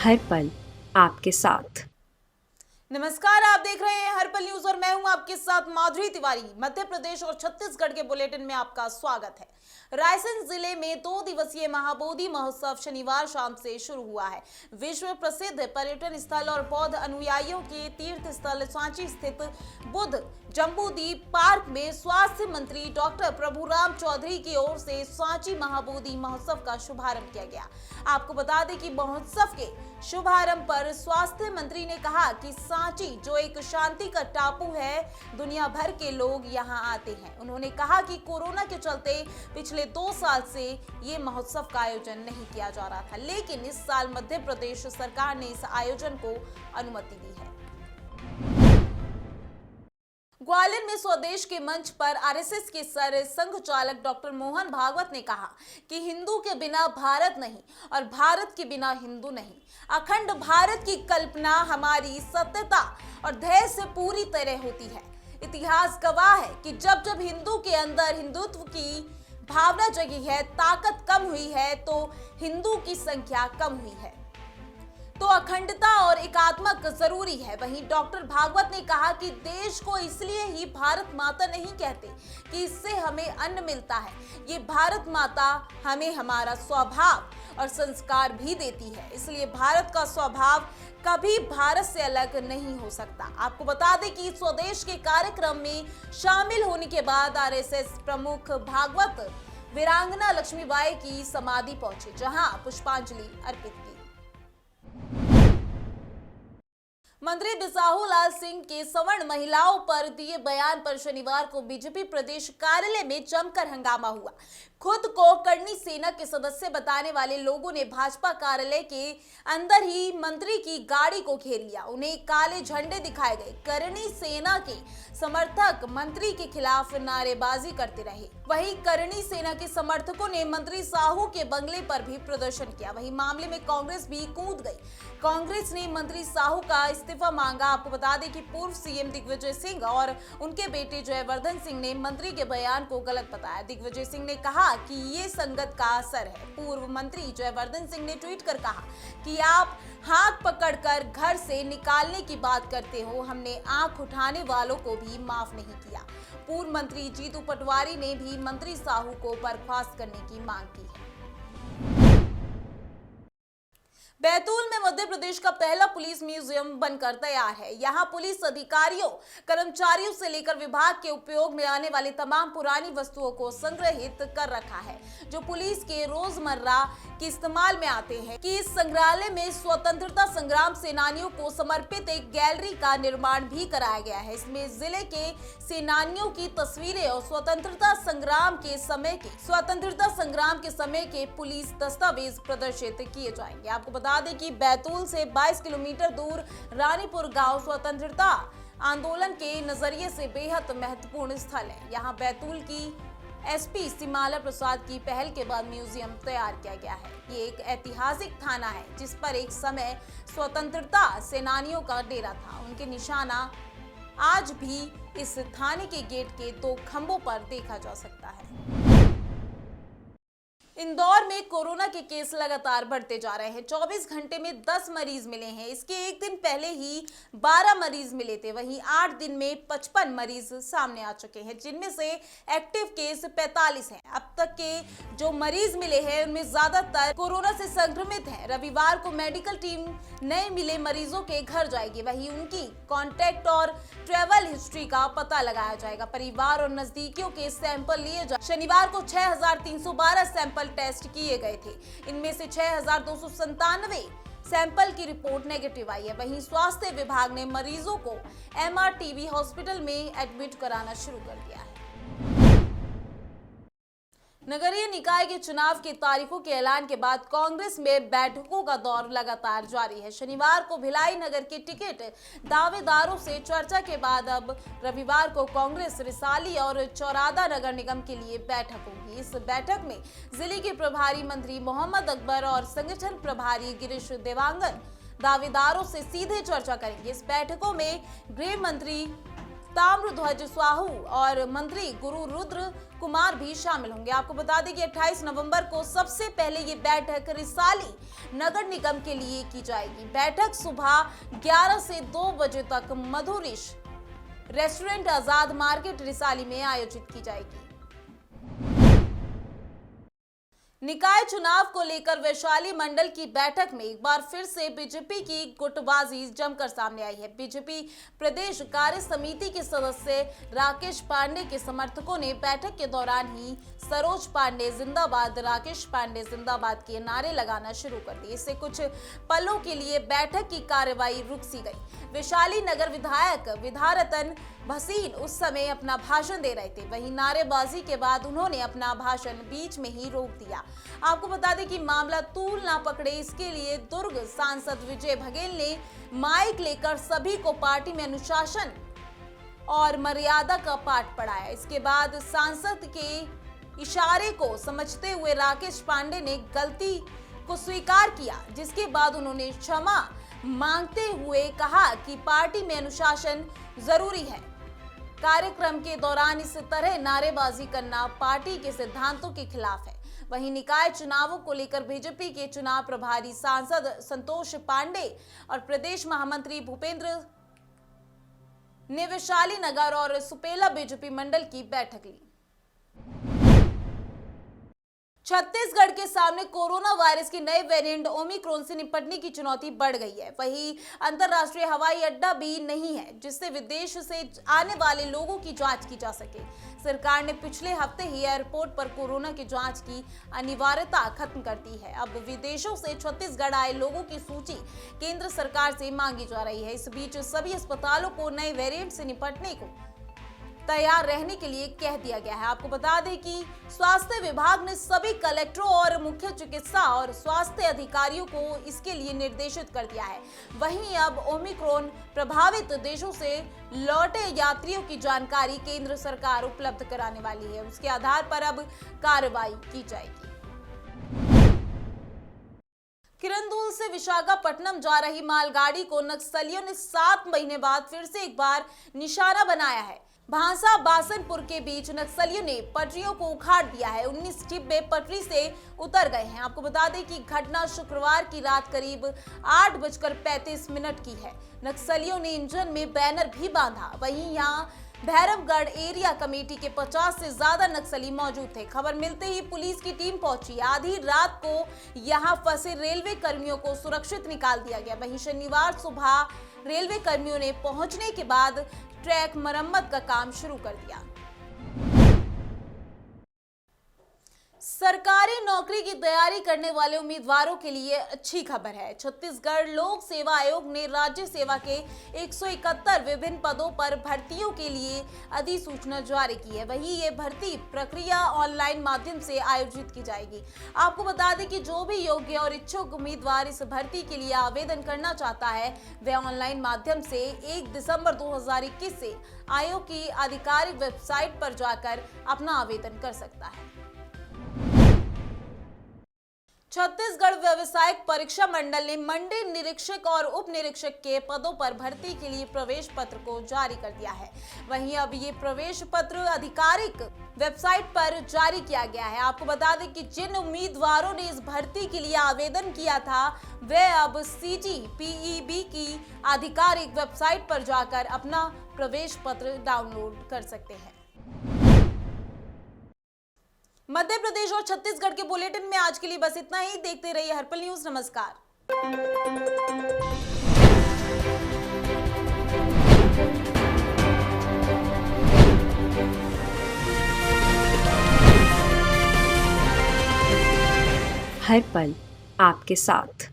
हर पल आपके साथ। नमस्कार, आप देख रहे हैं हर्पल न्यूज और मैं हूं आपके साथ माधुरी तिवारी। मध्य प्रदेश और छत्तीसगढ़ के बुलेटिन में आपका स्वागत है। रायसेन जिले में 2 दिवसीय महाबोधि महोत्सव शनिवार शाम से शुरू हुआ है। विश्व प्रसिद्ध पर्यटन स्थल और बौद्ध अनुयायियों के तीर्थ स्थल सांची स्थित बुद्ध जम्बूद्वीप पार्क में स्वास्थ्य मंत्री डॉक्टर प्रभुराम चौधरी की ओर से सांची महाबोधि महोत्सव का शुभारंभ किया गया। आपको बता दें कि महोत्सव के शुभारंभ पर स्वास्थ्य मंत्री ने कहा कि सांची जो एक शांति का टापू है, दुनिया भर के लोग यहां आते हैं। उन्होंने कहा कि कोरोना के चलते पिछले 2 साल से ये महोत्सव का आयोजन नहीं किया जा रहा था, लेकिन इस साल मध्य प्रदेश सरकार ने इस आयोजन को अनुमति दी है। ग्वालियर में स्वदेश के मंच पर आरएसएस के सर संघ चालक डॉक्टर मोहन भागवत ने कहा कि हिंदू के बिना भारत नहीं और भारत के बिना हिंदू नहीं। अखंड भारत की कल्पना हमारी सत्यता और धैर्य से पूरी तरह होती है। इतिहास गवाह है कि जब जब हिंदू के अंदर हिंदुत्व की भावना जगी है, ताकत कम हुई है, तो हिंदू की संख्या कम हुई है। तो अखंडता और एकात्मक जरूरी है। वहीं डॉक्टर भागवत ने कहा कि देश को इसलिए ही भारत माता नहीं कहते कि इससे हमें अन्न मिलता है। ये भारत माता हमें हमारा स्वभाव और संस्कार भी देती है, इसलिए भारत का स्वभाव कभी भारत से अलग नहीं हो सकता। आपको बता दें कि स्वदेश के कार्यक्रम में शामिल होने के बाद आरएसएस प्रमुख भागवत वीरांगना लक्ष्मीबाई की समाधि पहुंचे, जहां पुष्पांजलि अर्पित की। मंत्री बिसाहूलाल सिंह के सवर्ण महिलाओं पर दिए बयान पर शनिवार को बीजेपी प्रदेश कार्यालय में जमकर हंगामा हुआ। खुद को करणी सेना के सदस्य बताने वाले लोगों ने भाजपा कार्यालय के अंदर ही मंत्री की गाड़ी को घेर लिया। उन्हें काले झंडे दिखाए गए। करणी सेना के समर्थक मंत्री के खिलाफ नारेबाजी करते रहे। वहीं करणी सेना के समर्थकों ने मंत्री साहू के बंगले पर भी प्रदर्शन किया। वहीं मामले में कांग्रेस भी कूद गई। कांग्रेस ने मंत्री साहू का इस्तीफा मांगा। आपको बता दें कि पूर्व सीएम दिग्विजय सिंह और उनके बेटे जयवर्धन सिंह ने मंत्री के बयान को गलत बताया। दिग्विजय सिंह ने कहा कि ये संगत का असर है। पूर्व मंत्री जयवर्धन सिंह ने ट्वीट कर कहा कि आप हाथ पकड़कर घर से निकालने की बात करते हो, हमने आंख उठाने वालों को भी माफ नहीं किया। पूर्व मंत्री जीतू पटवारी ने भी मंत्री साहू को बर्खास्त करने की मांग की है। बैतूल में मध्य प्रदेश का पहला पुलिस म्यूजियम बनकर तैयार है। यहाँ पुलिस अधिकारियों, कर्मचारियों से लेकर विभाग के उपयोग में आने वाली तमाम पुरानी वस्तुओं को संग्रहित कर रखा है, जो पुलिस के रोजमर्रा के इस्तेमाल में आते हैं। कि इस संग्रहालय में स्वतंत्रता संग्राम सेनानियों को समर्पित एक गैलरी का निर्माण भी कराया गया है। इसमें जिले के सेनानियों की तस्वीरें और स्वतंत्रता संग्राम के समय के पुलिस दस्तावेज प्रदर्शित किए जाएंगे। आपको बता दें कि बैतूल से 22 किलोमीटर दूर रानीपुर गांव स्वतंत्रता आंदोलन के नजरिए से बेहद महत्वपूर्ण स्थल है। यहां बैतूल की एसपी सिमाला प्रसाद की पहल के बाद म्यूजियम तैयार किया गया है। ये एक ऐतिहासिक थाना है जिस पर एक समय स्वतंत्रता सेनानियों का डेरा था। उनके निशाना आज भी इस थाने के गेट के 2 खंभों पर देखा जा सकता है। इंदौर में कोरोना के केस लगातार बढ़ते जा रहे हैं। 24 घंटे में 10 मरीज मिले हैं। इसके एक दिन पहले ही 12 मरीज मिले थे। वहीं 8 दिन में 55 मरीज सामने आ चुके हैं, जिनमें से एक्टिव केस 45 हैं। अब तक के जो मरीज मिले हैं उनमें ज्यादातर कोरोना से संक्रमित हैं। रविवार को मेडिकल टीम नए मिले मरीजों के घर जाएगी। वहीं उनकी कॉन्टैक्ट और ट्रेवल हिस्ट्री का पता लगाया जाएगा। परिवार और नजदीकियों के सैंपल लिए जाए। शनिवार को 6312 सैंपल टेस्ट किए गए थे। इनमें से 6297 सैंपल की रिपोर्ट नेगेटिव आई है। वहीं स्वास्थ्य विभाग ने मरीजों को MRTV हॉस्पिटल में एडमिट कराना शुरू कर दिया है। नगरीय निकाय के चुनाव की तारीखों के ऐलान के बाद कांग्रेस में बैठकों का दौर लगातार जारी है। शनिवार को भिलाई नगर के टिकट दावेदारों से चर्चा के बाद अब रविवार को कांग्रेस रिसाली और चौरादा नगर निगम के लिए बैठक होगी। इस बैठक में जिले के प्रभारी मंत्री मोहम्मद अकबर और संगठन प्रभारी गिरीश देवांगन दावेदारों से सीधे चर्चा करेंगे। इस बैठकों में गृह मंत्री ताम्रध्वज साहू और मंत्री गुरु रुद्र कुमार भी शामिल होंगे। आपको बता दें कि 28 नवंबर को सबसे पहले ये बैठक रिसाली नगर निगम के लिए की जाएगी। बैठक सुबह 11 से 2 बजे तक मधुरिश रेस्टोरेंट आजाद मार्केट रिसाली में आयोजित की जाएगी। निकाय चुनाव को लेकर वैशाली मंडल की बैठक में एक बार फिर से बीजेपी की गुटबाजी जमकर सामने आई है। बीजेपी प्रदेश कार्य समिति के सदस्य राकेश पांडे के समर्थकों ने बैठक के दौरान ही सरोज पांडे जिंदाबाद, राकेश पांडे जिंदाबाद के नारे लगाना शुरू कर दिए। इससे कुछ पलों के लिए बैठक की कार्यवाही रुक सी गई। वैशाली नगर विधायक विधारतन भसीन उस समय अपना भाषण दे रहे थे। वहीं नारेबाजी के बाद उन्होंने अपना भाषण बीच में ही रोक दिया। आपको बता दें कि मामला तूल ना पकड़े, इसके लिए दुर्ग सांसद विजय बघेल ने माइक लेकर सभी को पार्टी में अनुशासन और मर्यादा का पाठ पढ़ाया। इसके बाद सांसद के इशारे को समझते हुए राकेश पांडे ने गलती को स्वीकार किया, जिसके बाद उन्होंने क्षमा मांगते हुए कहा कि पार्टी में अनुशासन जरूरी है। कार्यक्रम के दौरान इस तरह नारेबाजी करना पार्टी के सिद्धांतों के खिलाफ है। वहीं निकाय चुनावों को लेकर बीजेपी के चुनाव प्रभारी सांसद संतोष पांडे और प्रदेश महामंत्री भूपेंद्र ने वैशाली नगर और सुपेला बीजेपी मंडल की बैठक ली। छत्तीसगढ़ के सामने कोरोना वायरस के नए वेरिएंट ओमिक्रॉन से निपटने की चुनौती बढ़ गई है। वहीं अंतर्राष्ट्रीय हवाई अड्डा भी नहीं है जिससे विदेश से आने वाले लोगों की जांच की जा सके। सरकार ने पिछले हफ्ते ही एयरपोर्ट पर कोरोना की जांच की अनिवार्यता खत्म कर दी है। अब विदेशों से छत्तीसगढ़ आए लोगों की सूची केंद्र सरकार से मांगी जा रही है। इस बीच सभी अस्पतालों को नए वेरिएंट से निपटने को तैयार रहने के लिए कह दिया गया है। आपको बता दें कि स्वास्थ्य विभाग ने सभी कलेक्टरों और मुख्य चिकित्सा और स्वास्थ्य अधिकारियों को इसके लिए निर्देशित कर दिया है। वहीं अब ओमिक्रॉन प्रभावित देशों से लौटे यात्रियों की जानकारी केंद्र सरकार उपलब्ध कराने वाली है। उसके आधार पर अब कार्रवाई की जाएगी। किरंदुल से विशाखापट्टनम जा रही मालगाड़ी को नक्सलियों ने 7 महीने बाद फिर से एक बार निशाना बनाया है। भांसा बासनपुर के बीच नक्सलियों ने पटरियों को उखाड़ दिया है। 19 डिब्बे पटरी से उतर गए हैं। आपको बता दें कि घटना शुक्रवार की रात करीब 8:35 की है। नक्सलियों ने इंजन में बैनर भी बांधा। वहीं यहां भैरवगढ़ एरिया कमेटी के 50 से ज्यादा नक्सली मौजूद थे। खबर मिलते ही पुलिस की टीम पहुंची। आधी रात को यहां फंसे रेलवे कर्मियों को सुरक्षित निकाल दिया गया। वहीं शनिवार सुबह रेलवे कर्मियों ने पहुंचने के बाद ट्रैक मरम्मत का काम शुरू कर दिया। सरकारी नौकरी की तैयारी करने वाले उम्मीदवारों के लिए अच्छी खबर है। छत्तीसगढ़ लोक सेवा आयोग ने राज्य सेवा के 171 विभिन्न पदों पर भर्तियों के लिए अधिसूचना जारी की है। वहीं ये भर्ती प्रक्रिया ऑनलाइन माध्यम से आयोजित की जाएगी। आपको बता दें कि जो भी योग्य और इच्छुक उम्मीदवार इस भर्ती के लिए आवेदन करना चाहता है वह ऑनलाइन माध्यम से 1 दिसंबर 2021 से आयोग की आधिकारिक वेबसाइट पर जाकर अपना आवेदन कर सकता है। छत्तीसगढ़ व्यवसायिक परीक्षा मंडल ने मंडी निरीक्षक और उप निरीक्षक के पदों पर भर्ती के लिए प्रवेश पत्र को जारी कर दिया है। वहीं अब ये प्रवेश पत्र आधिकारिक वेबसाइट पर जारी किया गया है। आपको बता दें कि जिन उम्मीदवारों ने इस भर्ती के लिए आवेदन किया था वे अब CGPEB की आधिकारिक वेबसाइट पर जाकर अपना प्रवेश पत्र डाउनलोड कर सकते हैं। मध्य प्रदेश और छत्तीसगढ़ के बुलेटिन में आज के लिए बस इतना ही। देखते रहिए हर्पल न्यूज। नमस्कार। हर पल आपके साथ।